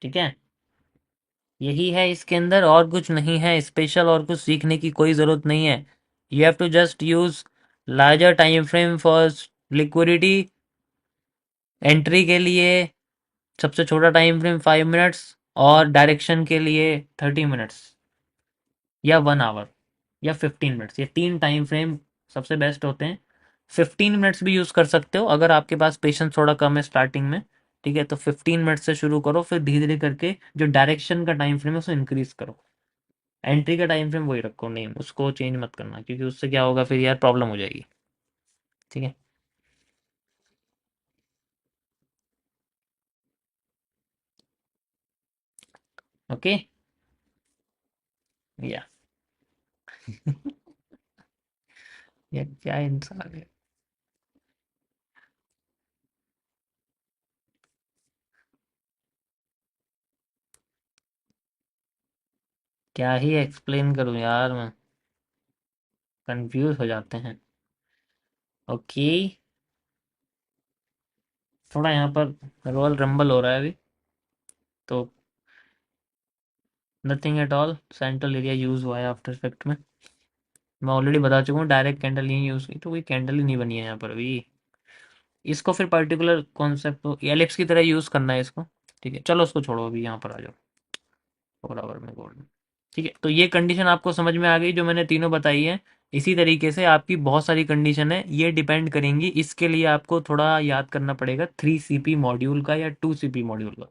[SPEAKER 1] ठीक है, यही है इसके अंदर, और कुछ नहीं है स्पेशल, और कुछ सीखने की कोई ज़रूरत नहीं है। You have to just use larger time frame for liquidity. Entry के लिए सबसे छोटा टाइम फ्रेम 5 मिनट्स, और डायरेक्शन के लिए 30 मिनट्स, या 1 आवर, या 15 मिनट्स, ये तीन टाइम फ्रेम सबसे बेस्ट होते हैं। 15 मिनट्स भी यूज़ कर सकते हो अगर आपके पास पेशेंस थोड़ा कम है स्टार्टिंग में। ठीक है, तो 15 मिनट से शुरू करो, फिर धीरे धीरे करके जो डायरेक्शन का टाइम फ्रेम है उसको इंक्रीज करो। एंट्री का टाइम फ्रेम वही रखो, नेम उसको चेंज मत करना, क्योंकि उससे क्या होगा फिर यार, प्रॉब्लम हो जाएगी। ठीक है, ओके, या ये क्या इंसान है? क्या ही एक्सप्लेन करूं यार मैं, कंफ्यूज हो जाते हैं। ओके, थोड़ा यहाँ पर रोल रंबल हो रहा है अभी, तो nothing at all, central area use हुआ है आफ्टर इफेक्ट में। मैं ऑलरेडी बता चुका हूँ, डायरेक्ट कैंडल नहीं यूज की, तो कोई कैंडल ही नहीं बनी है यहाँ पर अभी। इसको फिर पर्टिकुलर कॉन्सेप्ट एलिप्स की तरह यूज करना है इसको। ठीक है, चलो उसको छोड़ो, अभी यहाँ पर आ जाओ, 4 आवर में गोल्ड। ठीक है, तो ये कंडीशन आपको समझ में आ गई जो मैंने तीनों बताई है। इसी तरीके से आपकी बहुत सारी कंडीशन है, ये डिपेंड करेंगी, इसके लिए आपको थोड़ा याद करना पड़ेगा 3 CP मॉड्यूल का या 2 CP मॉड्यूल का।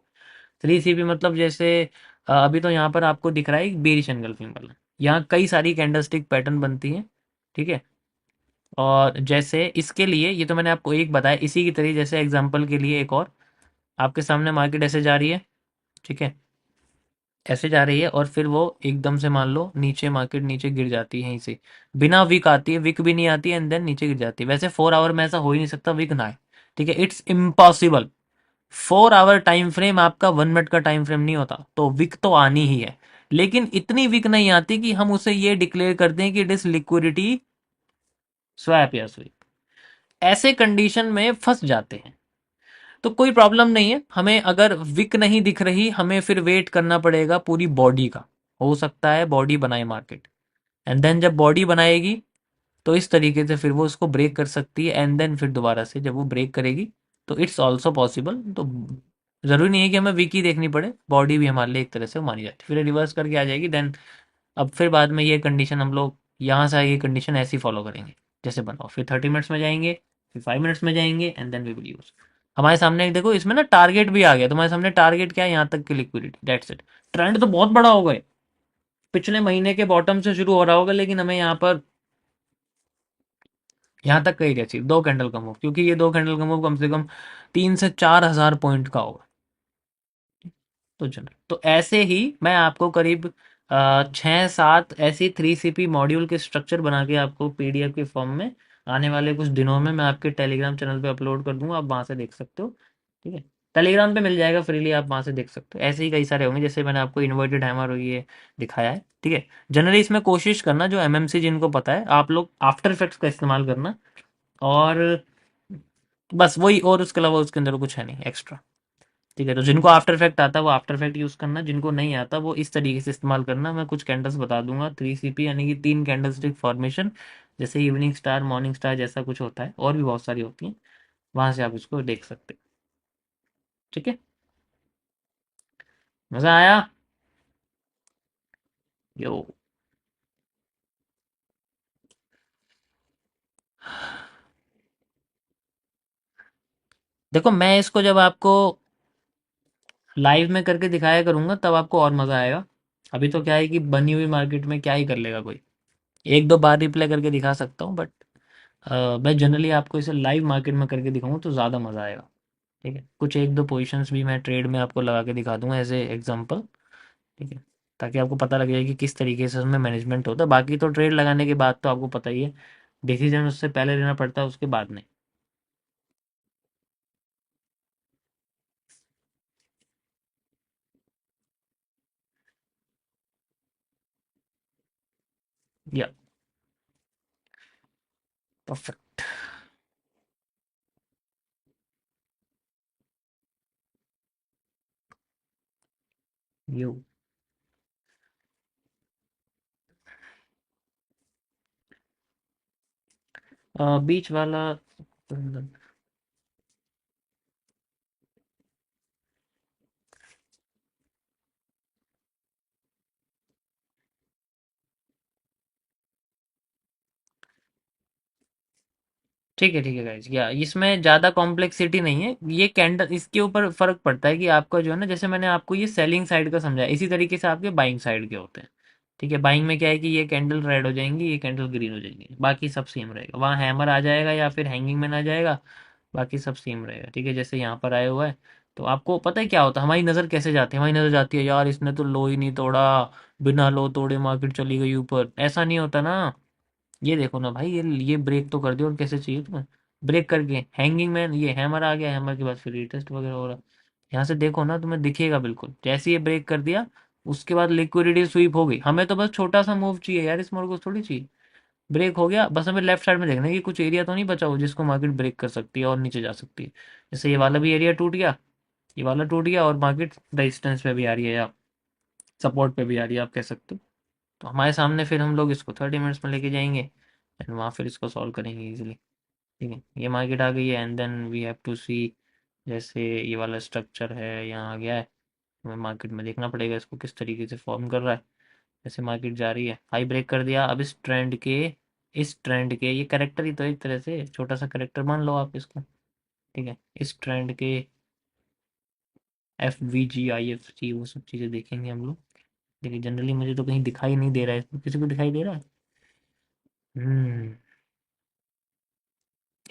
[SPEAKER 1] 3 CP मतलब जैसे अभी तो यहाँ पर आपको दिख रहा है एक बेरिश एंगल्फिंग वाला, यहाँ कई सारी कैंडलस्टिक पैटर्न बनती हैं। ठीक है, और जैसे इसके लिए ये तो मैंने आपको एक बताया, इसी की तरह जैसे एग्जांपल के लिए एक और, आपके सामने मार्केट ऐसे जा रही है। ठीक है, ऐसे जा रही है, और फिर वो एकदम से मान लो नीचे, मार्केट नीचे गिर जाती है यहीं से, बिना विक आती है, विक भी नहीं आती है, एंड देन नीचे गिर जाती है। वैसे 4 आवर में ऐसा हो ही नहीं सकता विक ना आए। ठीक है, it's impossible. 4 hour time frame आपका 1 मिनट का टाइम फ्रेम नहीं होता, तो विक तो आनी ही है, लेकिन इतनी विक नहीं आती कि हम उसे ये डिक्लेयर कर दें कि इट इज लिक्विडिटी स्वैप या स्वीप। ऐसे कंडीशन में फंस जाते हैं, तो कोई प्रॉब्लम नहीं है हमें, अगर विक नहीं दिख रही हमें फिर वेट करना पड़ेगा पूरी बॉडी का, हो सकता है बॉडी बनाए मार्केट, एंड देन जब बॉडी बनाएगी तो इस तरीके से फिर वो उसको ब्रेक कर सकती है, एंड देन फिर दोबारा से जब वो ब्रेक करेगी तो इट्स ऑल्सो पॉसिबल। तो जरूरी नहीं है कि हमें वीक ही देखनी पड़े, बॉडी भी हमारे लिए एक तरह से मानी जाती है, फिर रिवर्स करके आ जाएगी देन। अब फिर बाद में ये कंडीशन हम लोग यहाँ से ये कंडीशन ऐसी फॉलो करेंगे, जैसे बनाओ, फिर 30 मिनट्स में जाएंगे, फिर 5 मिनट्स में जाएंगे, and then we will use. हमारे सामने देखो इसमें ना टारगेट भी आ गया, तुम्हारे सामने टारगेट क्या है, यहाँ तक की लिक्विडिटी, डेट्स इट। ट्रेंड तो बहुत बड़ा होगा, पिछले महीने के बॉटम से शुरू हो रहा होगा, लेकिन हमें यहाँ पर यहाँ तक कही चाहिए दो कैंडल का मूव, क्योंकि ये दो कैंडल का मूव कम से कम 3 से 4 हज़ार पॉइंट का होगा। तो चलो, तो ऐसे ही मैं आपको करीब 6 7 ऐसी 3 CP मॉड्यूल के स्ट्रक्चर बना के आपको PDF के फॉर्म में आने वाले कुछ दिनों में मैं आपके टेलीग्राम चैनल पे अपलोड कर दूंगा, आप वहां से देख सकते हो। ठीक है, टेलीग्राम पे मिल जाएगा फ्रीली, आप वहां से देख सकते हो। ऐसे ही कई सारे होंगे, जैसे मैंने आपको इन्वर्टेड हैमर और ये दिखाया है, ठीक है। जनरली इसमें कोशिश करना, जो एमएमसी जिनको पता है, आप लोग आफ्टर इफेक्ट्स का इस्तेमाल करना। और बस वही, और उसके अलावा उसके अंदर कुछ है नहीं एक्स्ट्रा, ठीक है। तो जिनको आफ्टर इफेक्ट आता है वो आफ्टर इफेक्ट यूज करना, जिनको नहीं आता वो इस तरीके से इस्तेमाल करना। मैं कुछ कैंडल्स बता दूंगा, 3 CP यानी कि 3 कैंडलस्टिक फॉर्मेशन, जैसे इवनिंग स्टार, मॉर्निंग स्टार जैसा कुछ होता है, और भी बहुत सारी होती हैं, वहां से आप इसको देख सकते हैं, ठीक है। मजा आया? यो, देखो मैं इसको जब आपको लाइव में करके दिखाया करूंगा तब आपको और मजा आएगा। अभी तो क्या है कि बनी हुई मार्केट में क्या ही कर लेगा कोई, एक दो बार रिप्ले करके दिखा सकता हूँ, बट मैं जनरली आपको इसे लाइव मार्केट में करके दिखाऊंगा तो ज़्यादा मज़ा आएगा, ठीक है। कुछ एक दो पोजीशंस भी मैं ट्रेड में आपको लगा के दिखा दूंगा एज ए एग्जांपल, ठीक है, ताकि आपको पता लग जाए कि किस तरीके से उसमें मैनेजमेंट होता है। बाकी तो ट्रेड लगाने के बाद तो आपको पता ही है, डिसीजन उससे पहले लेना पड़ता है, उसके बाद नहीं। या परफेक्ट। यू बीच वाला, ठीक है गाइस, या इसमें ज़्यादा कॉम्प्लेक्सिटी नहीं है। ये कैंडल, इसके ऊपर फर्क पड़ता है कि आपका जो है ना, जैसे मैंने आपको ये सेलिंग साइड का समझाया, इसी तरीके से आपके बाइंग साइड के होते हैं, ठीक है। बाइंग में क्या है कि ये कैंडल रेड हो जाएंगी, ये कैंडल ग्रीन हो जाएंगी, बाकी सब सेम रहेगा। वहाँ हैमर आ जाएगा या फिर हैंगिंग मैन आ जाएगा, बाकी सब सेम रहेगा, ठीक है। जैसे यहाँ पर आया हुआ है, तो आपको पता है क्या होता है, हमारी नज़र कैसे जाती है, हमारी नज़र जाती है यार इसने तो लो ही नहीं तोड़ा, बिना लो तोड़े मार्केट चली गई ऊपर, ऐसा नहीं होता ना। ये देखो ना भाई, ये ब्रेक तो कर दिया, और कैसे चाहिए तुम्हें, ब्रेक करके हैंगिंग मैन, ये हैमर आ गया, हैमर के बाद फिर रीटेस्ट वगैरह हो रहा है। यहाँ से देखो ना, तुम्हें दिखेगा बिल्कुल, जैसे ये ब्रेक कर दिया उसके बाद लिक्विडिटी स्वीप हो गई। हमें तो बस छोटा सा मूव चाहिए यार, इस मोड़ को थोड़ी चाहिए। ब्रेक हो गया, बस हमें लेफ्ट साइड में देखना है कि कुछ एरिया तो नहीं बचा हो जिसको मार्केट ब्रेक कर सकती है और नीचे जा सकती है। जैसे ये वाला भी एरिया टूट गया, ये वाला टूट गया, और मार्केट रेजिस्टेंस पे भी आ रही है, या सपोर्ट पे भी आ रही है, आप कह सकते हो। तो हमारे सामने फिर हम लोग इसको 30 मिनट्स में लेके जाएंगे, एंड वहाँ फिर इसको सॉल्व करेंगे इजीली, ठीक है। ये मार्केट आ गई है, and then we have to see, जैसे ये वाला स्ट्रक्चर है यहाँ आ गया है, हमें मार्केट में देखना पड़ेगा इसको किस तरीके से फॉर्म कर रहा है। जैसे मार्केट जा रही है, हाई ब्रेक कर दिया, अब इस ट्रेंड के ये करेक्टर ही तो है, एक तरह से छोटा सा करेक्टर मान लो आप इसको, ठीक है। इस ट्रेंड के FVG IFC वो सब चीज़ें देखेंगे हम लोग, लेकिन जनरली मुझे तो कहीं दिखाई नहीं दे रहा है, इसमें किसी को दिखाई दे रहा है? हम्म,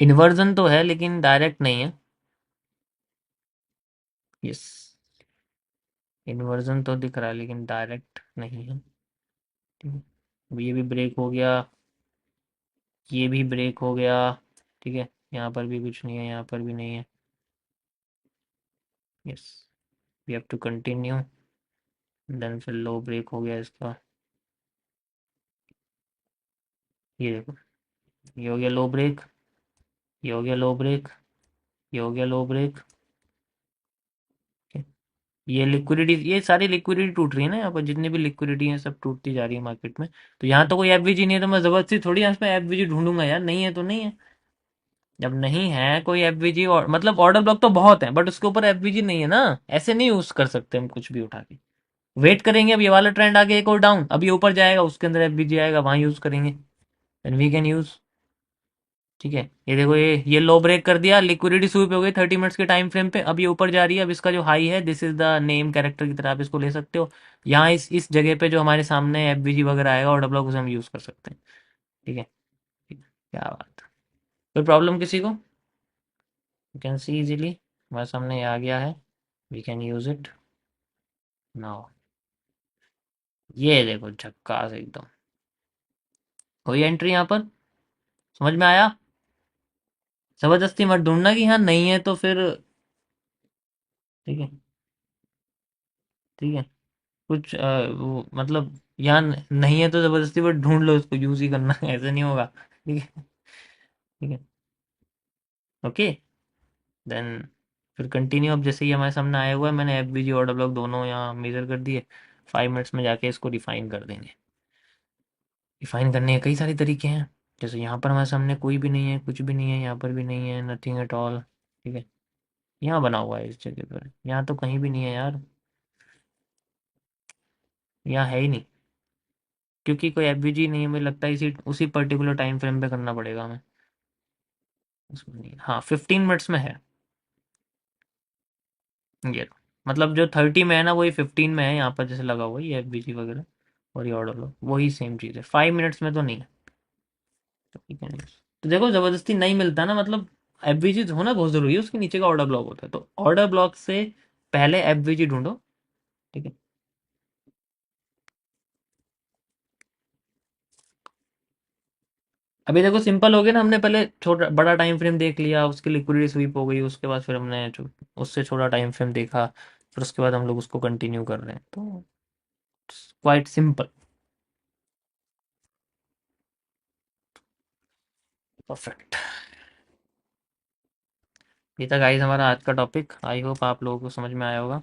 [SPEAKER 1] इन्वर्जन तो है लेकिन डायरेक्ट नहीं है। यस, इन्वर्जन तो दिख रहा है लेकिन डायरेक्ट नहीं है, ठीक है। अब ये भी ब्रेक हो गया, ये भी ब्रेक हो गया, ठीक है। यहाँ पर भी कुछ नहीं है, यहाँ पर भी नहीं है। Yes, we have to continue, then फिर लो ब्रेक हो गया इसका, ये देखो, ये हो गया लो ब्रेक, ये हो गया लो ब्रेक, ये हो गया लो ब्रेक, ये लिक्विडिटी, ये सारी लिक्विडिटी टूट रही है ना, यहाँ पर जितनी भी लिक्विडिटी है सब टूटती जा रही है मार्केट में। तो यहाँ तो कोई एफवीजी नहीं है, तो मैं जबरदस्ती थोड़ी यहाँ पे एफवीजी ढूंढूंगा यार, नहीं है तो नहीं है। जब नहीं है कोई एफवीजी, और मतलब ऑर्डर ब्लॉक तो बहुत है, बट उसके ऊपर एफवीजी नहीं है ना, ऐसे नहीं यूज कर सकते हम कुछ भी उठा के। वेट करेंगे, अब ये वाला ट्रेंड आगे एक और डाउन, अब ये ऊपर जाएगा, उसके अंदर एफवीजी आएगा, वहां यूज करेंगे, देन वी कैन यूज, ठीक है। ये देखो, ये लो ब्रेक कर दिया, लिक्विडिटी स्वीप हो गई 30 मिनट्स के टाइम फ्रेम पे, अब ये ऊपर जा रही है। अब इसका जो हाई है, this is the name character की तरह आप इसको ले सकते हो। यहाँ इस जगह पे जो हमारे सामने एफबीजी वगैरह आएगा और डब्ल्यू उसे हम यूज कर सकते हैं, ठीक है। ठीक है, क्या बात, कोई प्रॉब्लम किसी को? यू कैन सी इजीली, हमारे सामने ये आ गया है, we can use it now. ये देखो झक्कास एकदम, कोई एंट्री यहाँ पर, समझ में आया? जबरदस्ती मत ढूंढना कि हाँ नहीं है तो फिर ठीक है। ठीक है। कुछ वो मतलब यहाँ नहीं है तो जबरदस्ती बट ढूंढ लो उसको, यूज ही करना है, ऐसे नहीं होगा। ठीक है। ठीक है। ओके। देन फिर कंटिन्यू। अब जैसे ही हमारे सामने आया हुआ है, मैंने एफ बी जी ऑर्डर ब्लॉक दोनों यहाँ मेजर कर दिए। 5 मिनट्स में जाके इसको रिफाइन कर देंगे। रिफाइन करने के कई सारे तरीके हैं। जैसे यहाँ पर हमारे सामने कोई भी नहीं है, कुछ भी नहीं है, यहाँ पर भी नहीं है, नथिंग एट ऑल। ठीक है। यहाँ बना हुआ है इस जगह पर, यहाँ तो कहीं भी नहीं है यार। यहाँ है ही नहीं, क्योंकि कोई एफ बी जी नहीं है। मुझे लगता है इसी उसी पर्टिकुलर टाइम फ्रेम पे करना पड़ेगा हमें। उसमें नहीं है। हाँ, 15 मिनट्स में है ये। मतलब जो 30 में है ना, वही 15 में है यहाँ पर, जैसे लगा हुआ है ये एफ बी जी वगैरह। और ये ऑर्डर लो, वही सेम चीज़ है। 5 मिनट्स में तो नहीं है। तो ठीक है। तो देखो, जबरदस्ती नहीं मिलता ना, मतलब एफबीजी होना बहुत जरूरी है, उसके नीचे का ऑर्डर ब्लॉक होता है, तो ऑर्डर ब्लॉक से पहले एफबीजी ढूंढो। ठीक है। अभी देखो सिंपल हो गया ना, हमने पहले छोटा बड़ा टाइम फ्रेम देख लिया, उसकी लिक्विडिटी स्वीप हो गई, उसके बाद फिर हमने उससे छोटा टाइम फ्रेम देखा, फिर उसके बाद हम लोग उसको कंटिन्यू कर रहे हैं, तो क्वाइट सिंपल। परफेक्ट। ये था गाइस हमारा आज का टॉपिक। आई होप आप लोगों को समझ में आया होगा।